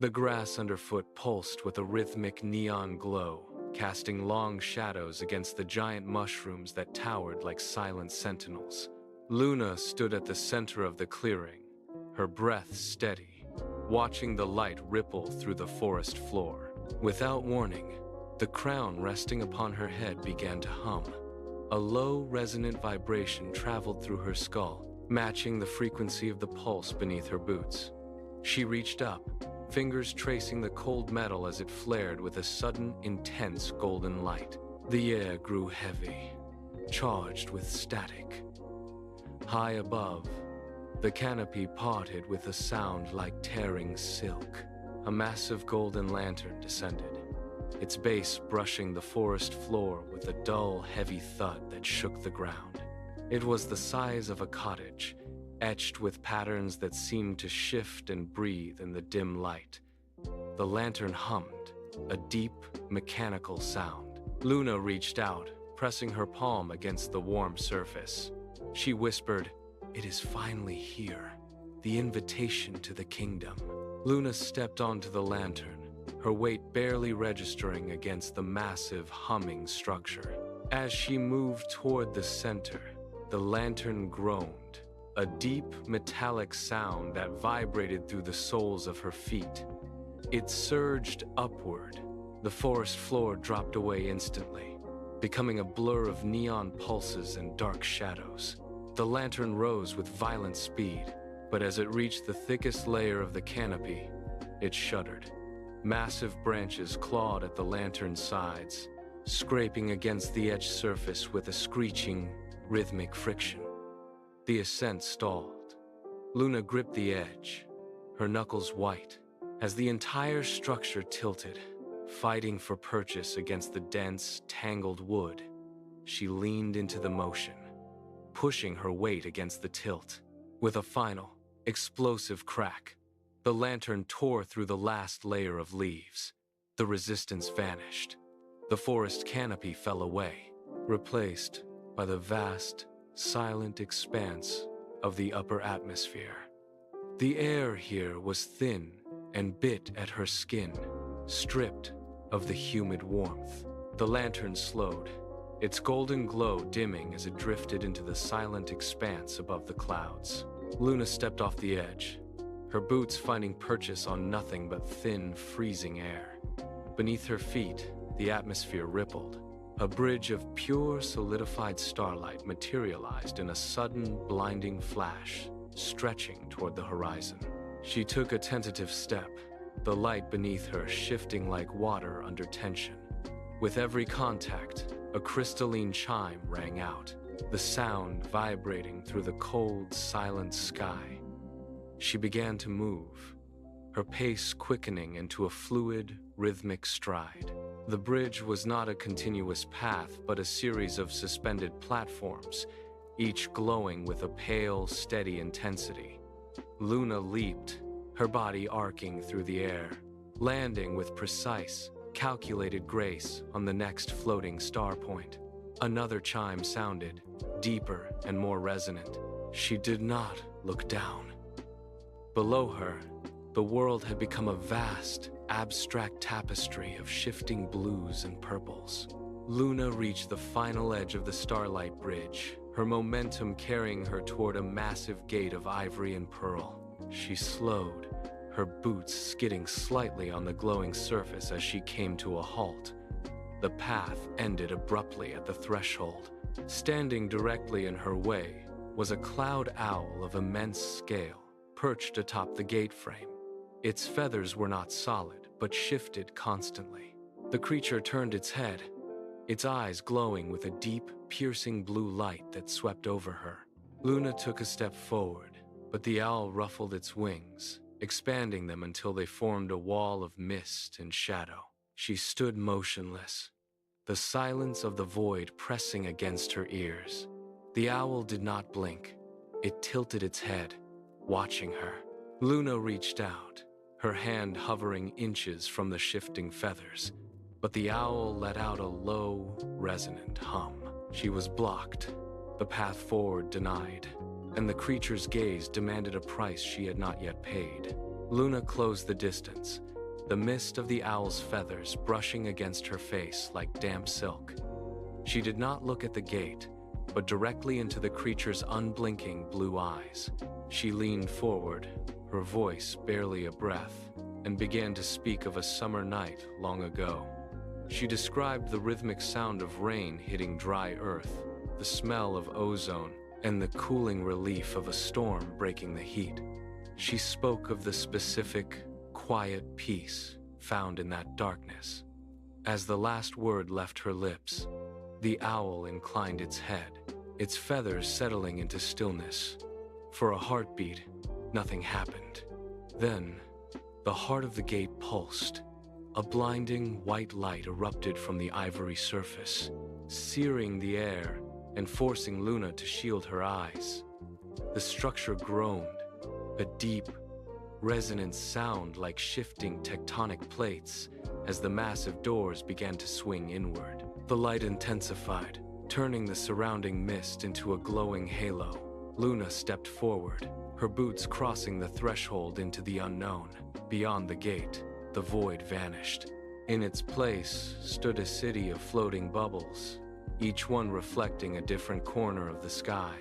The grass underfoot pulsed with a rhythmic neon glow, casting long shadows against the giant mushrooms that towered like silent sentinels. Luna stood at the center of the clearing, her breath steady, watching the light ripple through the forest floor. Without warning, the crown resting upon her head began to hum. A low, resonant vibration traveled through her skull, matching the frequency of the pulse beneath her boots. She reached up, fingers tracing the cold metal as it flared with a sudden, intense golden light. The air grew heavy, charged with static. High above, the canopy parted with a sound like tearing silk. A massive golden lantern descended, its base brushing the forest floor with a dull, heavy thud that shook the ground. It was the size of a cottage, etched with patterns that seemed to shift and breathe in the dim light. The lantern hummed, a deep, mechanical sound. Luna reached out, pressing her palm against the warm surface. She whispered, "It is finally here, the invitation to the kingdom." Luna stepped onto the lantern, her weight barely registering against the massive, humming structure. As she moved toward the center, the lantern groaned, a deep, metallic sound that vibrated through the soles of her feet. It surged upward. The forest floor dropped away instantly, becoming a blur of neon pulses and dark shadows. The lantern rose with violent speed, but as it reached the thickest layer of the canopy, it shuddered. Massive branches clawed at the lantern's sides, scraping against the edge surface with a screeching, rhythmic friction. The ascent stalled. Luna gripped the edge, her knuckles white, as the entire structure tilted, fighting for purchase against the dense, tangled wood. She leaned into the motion, pushing her weight against the tilt. With a final, explosive crack, the lantern tore through the last layer of leaves. The resistance vanished. The forest canopy fell away, replaced by the vast, silent expanse of the upper atmosphere. The air here was thin and bit at her skin, stripped of the humid warmth. The lantern slowed, its golden glow dimming as it drifted into the silent expanse above the clouds. Luna stepped off the edge, her boots finding purchase on nothing but thin, freezing air. Beneath her feet, the atmosphere rippled. A bridge of pure, solidified starlight materialized in a sudden, blinding flash, stretching toward the horizon. She took a tentative step, the light beneath her shifting like water under tension. With every contact, a crystalline chime rang out, the sound vibrating through the cold, silent sky. She began to move, her pace quickening into a fluid, rhythmic stride. The bridge was not a continuous path, but a series of suspended platforms, each glowing with a pale, steady intensity. Luna leaped, her body arcing through the air, landing with precise, calculated grace on the next floating star point. Another chime sounded, deeper and more resonant. She did not look down. Below her, the world had become a vast, abstract tapestry of shifting blues and purples. Luna reached the final edge of the Starlight Bridge, her momentum carrying her toward a massive gate of ivory and pearl. She slowed, her boots skidding slightly on the glowing surface as she came to a halt. The path ended abruptly at the threshold. Standing directly in her way was a cloud owl of immense scale, perched atop the gate frame. Its feathers were not solid, but shifted constantly. The creature turned its head, its eyes glowing with a deep, piercing blue light that swept over her. Luna took a step forward, but the owl ruffled its wings, expanding them until they formed a wall of mist and shadow. She stood motionless, the silence of the void pressing against her ears. The owl did not blink. It tilted its head, watching her. Luna reached out, her hand hovering inches from the shifting feathers, but the owl let out a low, resonant hum. She was blocked, the path forward denied, and the creature's gaze demanded a price she had not yet paid. Luna closed the distance, the mist of the owl's feathers brushing against her face like damp silk. She did not look at the gate, but directly into the creature's unblinking blue eyes. She leaned forward, her voice barely a breath, and began to speak of a summer night long ago. She described the rhythmic sound of rain hitting dry earth, the smell of ozone, and the cooling relief of a storm breaking the heat. She spoke of the specific, quiet peace found in that darkness. As the last word left her lips, the owl inclined its head, its feathers settling into stillness. For a heartbeat, nothing happened. Then, the heart of the gate pulsed. A blinding white light erupted from the ivory surface, searing the air and forcing Luna to shield her eyes. The structure groaned, a deep, resonant sound like shifting tectonic plates as the massive doors began to swing inward. The light intensified, turning the surrounding mist into a glowing halo. Luna stepped forward, her boots crossing the threshold into the unknown. Beyond the gate, the void vanished. In its place stood a city of floating bubbles, each one reflecting a different corner of the sky,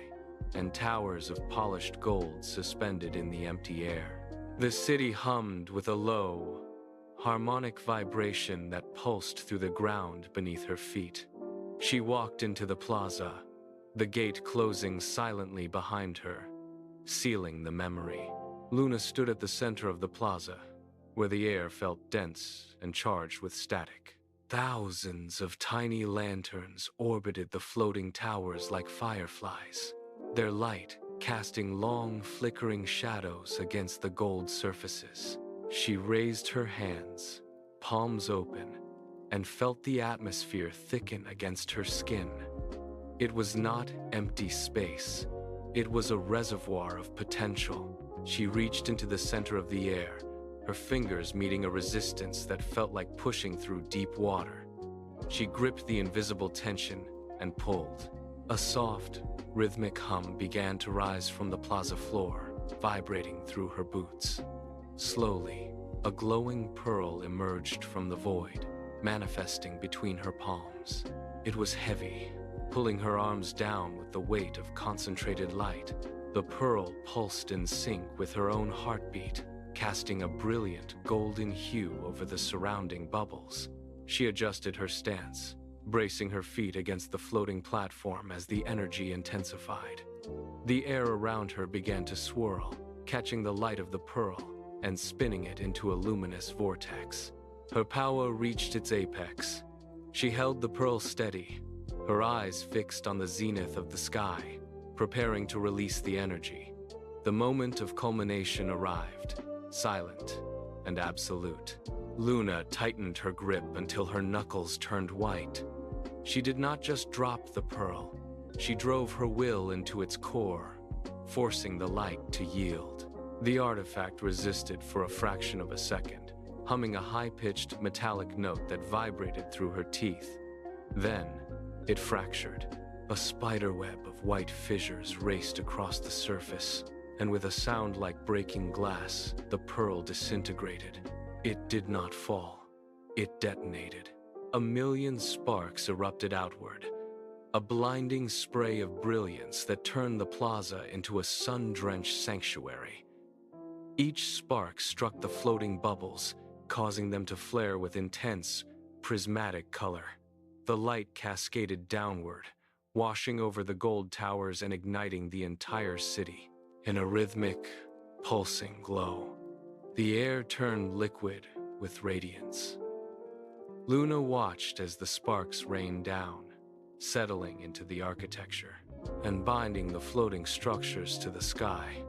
and towers of polished gold suspended in the empty air. The city hummed with a low, harmonic vibration that pulsed through the ground beneath her feet. She walked into the plaza, the gate closing silently behind her, sealing the memory. Luna stood at the center of the plaza, where the air felt dense and charged with static. Thousands of tiny lanterns orbited the floating towers like fireflies, their light casting long, flickering shadows against the gold surfaces. She raised her hands, palms open, and felt the atmosphere thicken against her skin. It was not empty space. It was a reservoir of potential. She reached into the center of the air, her fingers meeting a resistance that felt like pushing through deep water. She gripped the invisible tension and pulled. A soft, rhythmic hum began to rise from the plaza floor, vibrating through her boots. Slowly, a glowing pearl emerged from the void, manifesting between her palms. It was heavy, pulling her arms down with the weight of concentrated light. The pearl pulsed in sync with her own heartbeat, casting a brilliant golden hue over the surrounding bubbles. She adjusted her stance, bracing her feet against the floating platform as the energy intensified. The air around her began to swirl, catching the light of the pearl and spinning it into a luminous vortex. Her power reached its apex. She held the pearl steady, her eyes fixed on the zenith of the sky, preparing to release the energy. The moment of culmination arrived, silent and absolute. Luna tightened her grip until her knuckles turned white. She did not just drop the pearl, she drove her will into its core, forcing the light to yield. The artifact resisted for a fraction of a second, humming a high-pitched metallic note that vibrated through her teeth. Then, it fractured. A spiderweb of white fissures raced across the surface, and with a sound like breaking glass, the pearl disintegrated. It did not fall. It detonated. A million sparks erupted outward, a blinding spray of brilliance that turned the plaza into a sun-drenched sanctuary. Each spark struck the floating bubbles, causing them to flare with intense, prismatic color. The light cascaded downward, washing over the gold towers and igniting the entire city in a rhythmic, pulsing glow. The air turned liquid with radiance. Luna watched as the sparks rained down, settling into the architecture and binding the floating structures to the sky.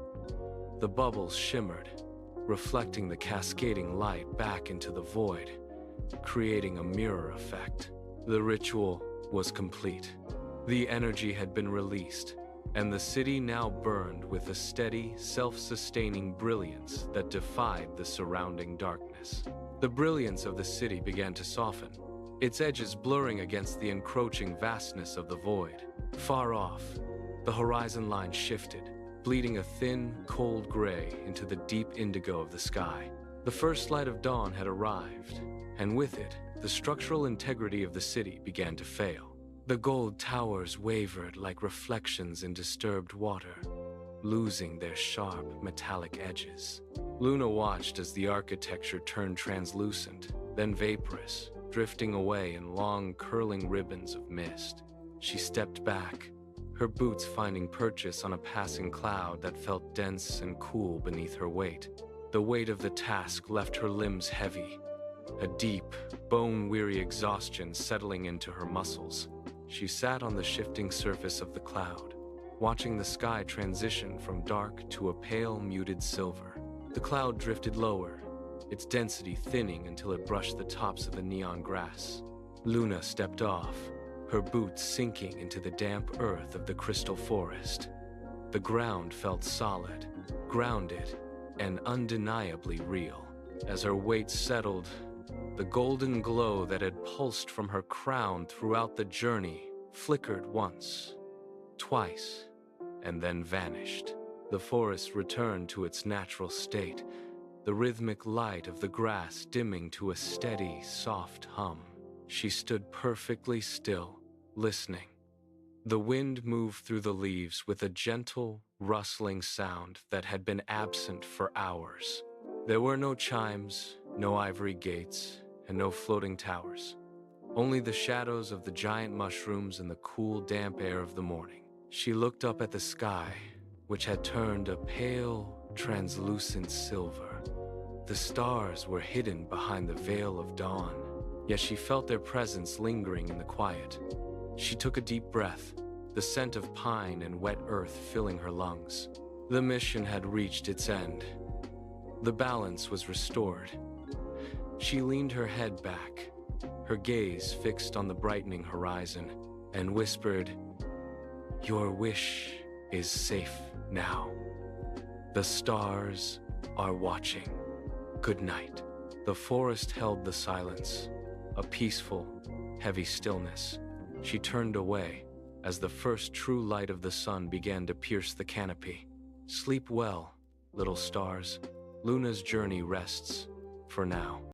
The bubbles shimmered, reflecting the cascading light back into the void, creating a mirror effect. The ritual was complete. The energy had been released, and the city now burned with a steady, self-sustaining brilliance that defied the surrounding darkness. The brilliance of the city began to soften, its edges blurring against the encroaching vastness of the void. Far off, the horizon line shifted, bleeding a thin, cold gray into the deep indigo of the sky. The first light of dawn had arrived, and with it, the structural integrity of the city began to fail. The gold towers wavered like reflections in disturbed water, losing their sharp, metallic edges. Luna watched as the architecture turned translucent, then vaporous, drifting away in long, curling ribbons of mist. She stepped back, her boots finding purchase on a passing cloud that felt dense and cool beneath her weight. The weight of the task left her limbs heavy, a deep, bone-weary exhaustion settling into her muscles. She sat on the shifting surface of the cloud, watching the sky transition from dark to a pale, muted silver. The cloud drifted lower, its density thinning until it brushed the tops of the neon grass. Luna stepped off, her boots sinking into the damp earth of the crystal forest. The ground felt solid, grounded, and undeniably real. As her weight settled, the golden glow that had pulsed from her crown throughout the journey flickered once, twice, and then vanished. The forest returned to its natural state, the rhythmic light of the grass dimming to a steady, soft hum. She stood perfectly still, listening. The wind moved through the leaves with a gentle, rustling sound that had been absent for hours. There were no chimes, no ivory gates, and no floating towers. Only the shadows of the giant mushrooms and the cool, damp air of the morning. She looked up at the sky, which had turned a pale, translucent silver. The stars were hidden behind the veil of dawn, yet she felt their presence lingering in the quiet. She took a deep breath, the scent of pine and wet earth filling her lungs. The mission had reached its end. The balance was restored. She leaned her head back, her gaze fixed on the brightening horizon, and whispered, "Your wish is safe now. The stars are watching. Good night." The forest held the silence, a peaceful, heavy stillness. She turned away as the first true light of the sun began to pierce the canopy. Sleep well, little stars. Luna's journey rests, for now.